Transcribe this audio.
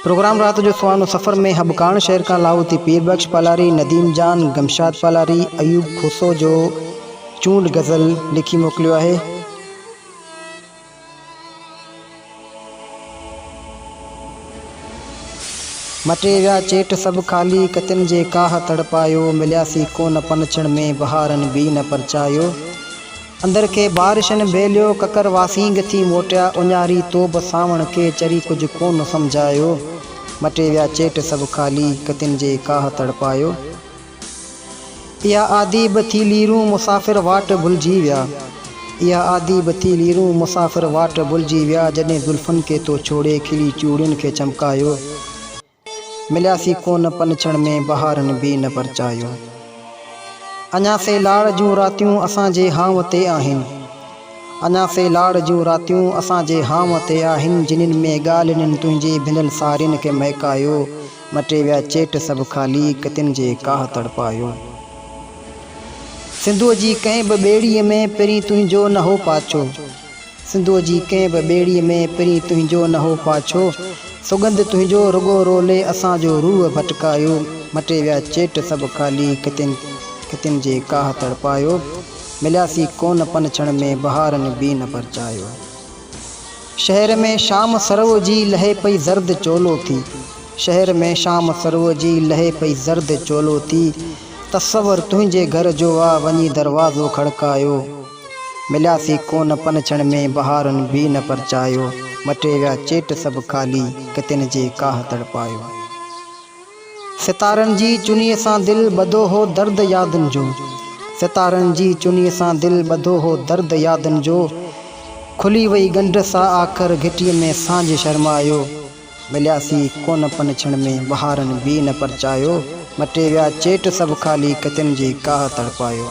Programme रात जो सुहानो सफ़र में हबकान शहर का लाहौती पीर बख्श पालारी, नदीम जान, गमशाद पालारी, अयूब खुसो जो चूंड गज़ल लिखी मोकिलियो है। मटे विया चेट सब खाली, कतिन जे काह तड़पायो, मिलियासी कोन पनछण में बहारन भी न परचायो। अंदर के बारिशन बेलियो, ककर वासींग थी मोटिया, उन्यारी तोब सावण के चरी कुछ कोन समझायो। मटे विया चेट सब खाली, कतिन जे काह तड़पायो। या आदि बथी लीरूं मुसाफिर वाट भुलजी विया, या आदि बथी लीरूं मुसाफिर वाट भुलजी विया, जॾहिं जुल्फन के तो छोड़े खिली चूड़िन के चमकायो। मिलियासी कोन पनछण में बहारन भी न परचायो। अञा से लाड़ जूं रातियूं असांजे हाव ते आहिनि, अञा से लाड़ जूं रातियूं असांजे हाव ते आहिनि, जिन्हनि में ॻाल्हियुनि तुंहिंजे भिनल सारिन के महकायो। मटे विया चेट सब खाली, कतिन जे काह तड़पायो। सिंधुअ जी कंहिं बि ॿेड़ीअ में पहिरीं तुंहिंजो न हो पाछो, सिंधुअ जी कंहिं बि ॿेड़ीअ में पहिरीं तुंहिंजो न हो पाछो, सुगंध तुंहिंजो रुगो रोले असांजो रूह भटकायो। मटे विया चेट सब खाली, कतिन जे काह तड़पायो। मिलियासी कोन पनछण में बहारन भी न परचायो। शहर में शाम सरव जी लहे पई ज़र्द चोलो थी, शहर में शाम सरव जी लहे पई ज़र्द चोलो थी, तस्वर तुंहिंजे घर जो आ वञी दरवाज़ो खड़कायो। मिलियासी कोन पनछण में बहारन भी न परचायो। मटे विया चेट सब खाली, कतिन जे काह तड़पायो। सितारनि जी चुनीअ सां दिल ॿधो हो दर्द यादनि जो, सितारनि जी चुनीअ सां दिल ॿधो हो दर्द यादनि जो, खुली वई गंढ सां आख़िर घिटीअ में सांझ शर्मायो। मिलियासी कोन पनछण में बहारन भी न परचायो। मटे विया चेट सब खाली, कतिन जे काह तड़पायो।